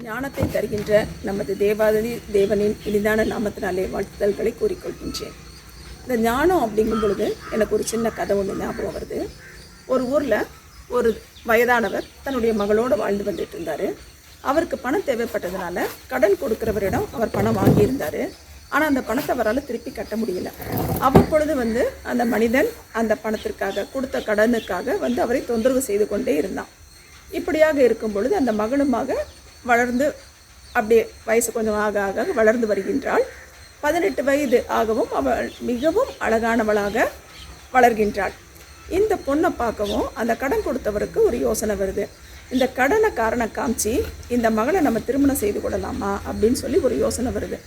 ஞானத்தை தருகின்ற நமது தேவாதி தேவனின் இனிதான நாமத்தினாலே வாழ்த்துதல்களை கூறிக்கொள்கின்றேன். இந்த ஞானம் அப்படிங்கும் பொழுது எனக்கு ஒரு சின்ன கதை ஒன்று ஞாபகம் வருது. ஒரு ஊரில் ஒரு வயதானவர் தன்னுடைய மகளோடு வாழ்ந்து வந்துட்டு இருந்தார். அவருக்கு பணம் தேவைப்பட்டதுனால கடன் கொடுக்குறவரிடம் அவர் பணம் வாங்கியிருந்தார். ஆனால் அந்த பணத்தை அவரால் திருப்பி கட்ட முடியல. அவ்வப்பொழுது அந்த மனிதன் அந்த பணத்திற்காக கொடுத்த கடனுக்காக அவரை தொந்தரவு செய்து கொண்டே இருந்தான். இப்படியாக இருக்கும் பொழுது அந்த மகளுமாக வளர்ந்து அப்படியே வயசு கொஞ்சம் ஆக ஆக வளர்ந்து வருகின்றாள். 18 வயது ஆகவும் அவள் மிகவும் அழகானவளாக வளர்கின்றாள். இந்த பொண்ணை பார்க்கவும் அந்த கடன் கொடுத்தவருக்கு ஒரு யோசனை வருது. இந்த கடனை காரணம் காமிச்சு இந்த மகளை நம்ம திருமணம் செய்து கொள்ளலாமா அப்படின்னு சொல்லி ஒரு யோசனை வருது.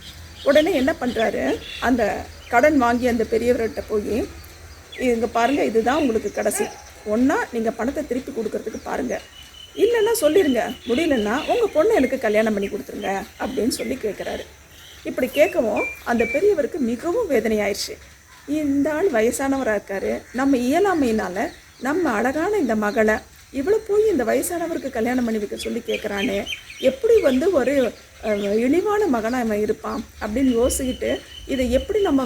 உடனே என்ன பண்ணுறாரு, அந்த கடன் வாங்கி அந்த பெரியவர்கிட்ட போய், இங்கே பாருங்கள், இதுதான் உங்களுக்கு கடைசி, ஒன்றா நீங்கள் பணத்தை திருப்பி கொடுக்கறதுக்கு பாருங்கள், இல்லைன்னா சொல்லிடுங்க, முடியலன்னா உங்கள் பொண்ணை எனக்கு கல்யாணம் பண்ணி கொடுத்துருங்க அப்படின்னு சொல்லி கேட்குறாரு. இப்படி கேட்கவும் அந்த பெரியவருக்கு மிகவும் வேதனையாயிடுச்சு. இந்த ஆள் வயசானவராக இருக்கார், நம்ம இயலாமையினால் நம்ம அழகான இந்த மகளை இவ்வளோ போய் இந்த வயசானவருக்கு கல்யாணம் பண்ணி வைக்க சொல்லி கேட்குறானே, எப்படி ஒரு இழிவான மகனாக அவன் இருப்பான் அப்படின்னு யோசிக்கிட்டு, இதை எப்படி நம்ம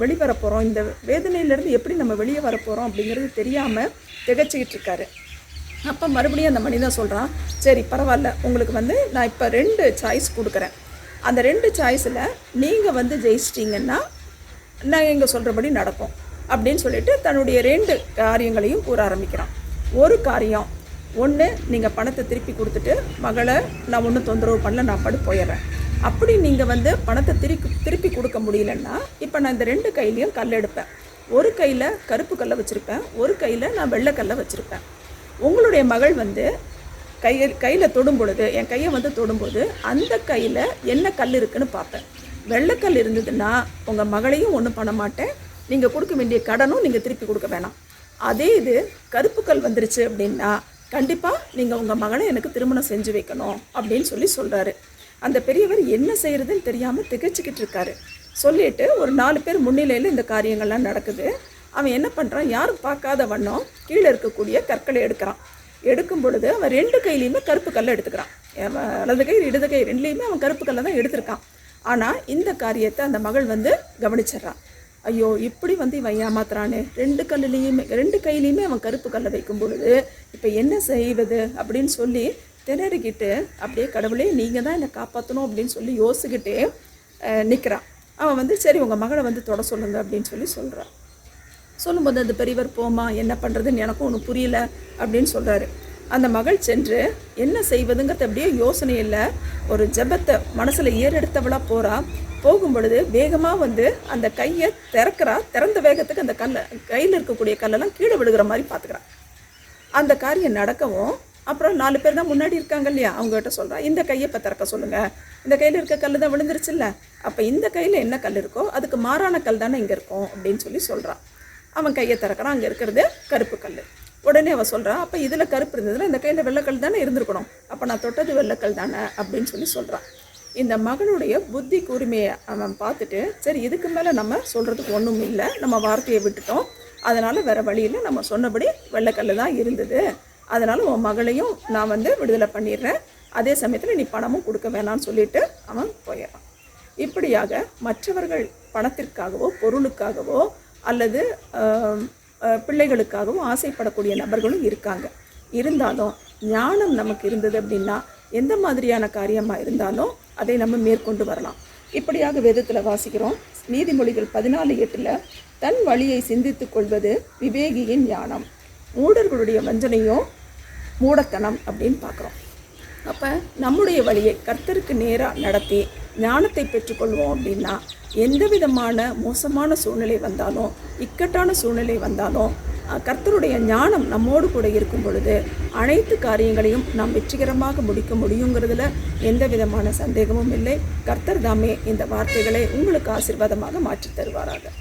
வெளிவர போகிறோம், இந்த வேதனையிலேருந்து எப்படி நம்ம வெளியே வர போகிறோம் அப்படிங்கிறது தெரியாமல் திகச்சிக்கிட்டு இருக்காரு. அப்போ மறுபடியும் அந்த மனிதன் சொல்கிறான், சரி பரவாயில்ல, உங்களுக்கு நான் இப்போ 2 சாய்ஸ் கொடுக்குறேன். அந்த 2 சாய்ஸில் நீங்கள் ஜெயிச்சிட்டிங்கன்னா நான் எங்கள் சொல்கிறபடி நடக்கும் அப்படின்னு சொல்லிட்டு தன்னுடைய 2 காரியங்களையும் கூற ஆரம்பிக்கிறான். ஒரு காரியம், ஒன்று, நீங்கள் பணத்தை திருப்பி கொடுத்துட்டு மகளை நான் ஒன்றும் தொந்தரவு பண்ணல, நான் படு போயிடுறேன். அப்படி நீங்கள் பணத்தை திருப்பி கொடுக்க முடியலன்னா இப்போ நான் இந்த 2 கையிலையும் கல் எடுப்பேன். ஒரு கையில் கருப்பு கல்லை வச்சுருப்பேன், ஒரு கையில் நான் வெள்ளைக்கல்லை வச்சுருப்பேன். உங்களுடைய மகள் கையில் தொடும் பொழுது, என் கையை தொடும்போது அந்த கையில் என்ன கல் இருக்குதுன்னு பார்ப்பேன். வெள்ளைக்கல் இருந்ததுன்னா உங்கள் மகளையும் ஒன்றும் பண்ண மாட்டேன், நீங்கள் கொடுக்க வேண்டிய கடனும் நீங்கள் திருப்பி கொடுக்க வேணாம். அதே இது கருப்பு கல் வந்துருச்சு அப்படின்னா கண்டிப்பாக நீங்கள் உங்கள் மகளை எனக்கு திருமணம் செஞ்சு வைக்கணும் அப்படின்னு சொல்கிறாரு. அந்த பெரியவர் என்ன செய்கிறதுன்னு தெரியாமல் திகைச்சிக்கிட்டு இருக்காரு. சொல்லிட்டு ஒரு 4 பேர் முன்னிலையில் இந்த காரியங்கள்லாம் நடக்குது. அவன் என்ன பண்ணுறான், யாரும் பார்க்காத வண்ணம் கீழே இருக்கக்கூடிய கற்களை எடுக்கிறான். எடுக்கும் பொழுது அவன் 2 கையிலையுமே கருப்பு கல்லை எடுத்துக்கிறான். வலது கை இடது கை 2லேயுமே அவன் கருப்பு கல்லை தான் எடுத்திருக்கான். ஆனால் இந்த காரியத்தை அந்த மகள் கவனிச்சிட்றான். ஐயோ, இப்படி இவன் ஏமாத்துறானே, 2 கையிலையுமே அவன் கருப்பு கல்லை வைக்கும் பொழுது இப்போ என்ன செய்வது அப்படின்னு சொல்லி திணறிக்கிட்டு, அப்படியே கடவுளே நீங்கள் தான் என்னை காப்பாற்றணும் அப்படின்னு சொல்லி யோசிக்கிட்டே நிற்கிறான். அவன் சரி உங்கள் மகளை தொட சொல்லுங்க அப்படின்னு சொல்கிறான். சொல்லும்போது அந்த பெரியவர், போமா, என்ன பண்ணுறதுன்னு எனக்கும் ஒன்றும் புரியல அப்படின்னு சொல்கிறாரு. அந்த மகள் சென்று என்ன செய்வதுங்கிறது அப்படியே யோசனை இல்லை, ஒரு ஜெபத்தை மனசில் ஏறெடுத்தவளாக போகிறா. போகும் பொழுது வேகமாக அந்த கையை திறக்கிறா. திறந்த வேகத்துக்கு அந்த கையில் இருக்கக்கூடிய கல்லெல்லாம் கீழே விழுகிற மாதிரி பார்த்துக்கிறான். அந்த காரியம் நடக்கவும் அப்புறம் 4 பேர் தான் முன்னாடி இருக்காங்க இல்லையா, அவங்ககிட்ட சொல்கிறா, இந்த கையை இப்போ திறக்க சொல்லுங்கள், இந்த கையில் இருக்க கல் தான் விழுந்துருச்சு இல்லை, அப்போ இந்த கையில் என்ன கல் இருக்கோ அதுக்கு மாறான கல் தானே இங்கே இருக்கும் அப்படின்னு சொல்கிறான். அவன் கையை திறக்கிறான், அங்கே இருக்கிறது கருப்பு கல். உடனே அவன் சொல்கிறான், அப்போ இதில் கருப்பு இருந்ததுன்னா இந்த கையில் வெள்ளைக்கல் தானே இருந்திருக்கணும், அப்போ நான் தொட்டது வெள்ளைக்கல் தானே அப்படின்னு சொல்கிறான். இந்த மகனுடைய புத்தி கூர்மையை அவன் பார்த்துட்டு, சரி இதுக்கு மேலே நம்ம சொல்கிறதுக்கு ஒன்றும் இல்லை, நம்ம வார்த்தையை விட்டுட்டோம், அதனால் வேறு வழியில் நம்ம சொன்னபடி வெள்ளைக்கல் தான் இருந்தது, அதனால் உன் மகளையும் நான் விடுதலை பண்ணிடுறேன், அதே சமயத்தில் நீ பணமும் கொடுக்க வேணான்னு சொல்லிட்டு அவன் போயிடறான். இப்படியாக மற்றவர்கள் பணத்திற்காகவோ பொருளுக்காகவோ அல்லது பிள்ளைகளுக்காகவும் ஆசைப்படக்கூடிய நபர்களும் இருக்காங்க. இருந்தாலும் ஞானம் நமக்கு இருந்தது அப்படின்னா எந்த மாதிரியான காரியமாக இருந்தாலும் அதை நம்ம மேற்கொண்டு வரலாம். இப்படியாக வேதத்தில் வாசிக்கிறோம். நீதிமொழிகள் 14:8 தன் வழியை சிந்தித்து கொள்வது விவேகியின் ஞானம், மூடர்களுடைய வஞ்சனையோ மூடத்தனம் அப்படின்னு பார்க்குறோம். அப்போ நம்முடைய வழியை கர்த்தருக்கு நேராக நடத்தி ஞானத்தை பெற்றுக்கொள்வோம் அப்படின்னா எந்த விதமான மோசமான சூழ்நிலை வந்தாலும், இக்கட்டான சூழ்நிலை வந்தாலும், கர்த்தருடைய ஞானம் நம்மோடு கூட இருக்கும் பொழுது அனைத்து காரியங்களையும் நாம் வெற்றிகரமாக முடிக்க முடியுங்கிறதுல எந்த விதமான சந்தேகமும் இல்லை. கர்த்தர் தாமே இந்த வார்த்தைகளை உங்களுக்கு ஆசீர்வாதமாக மாற்றி தருவாராக.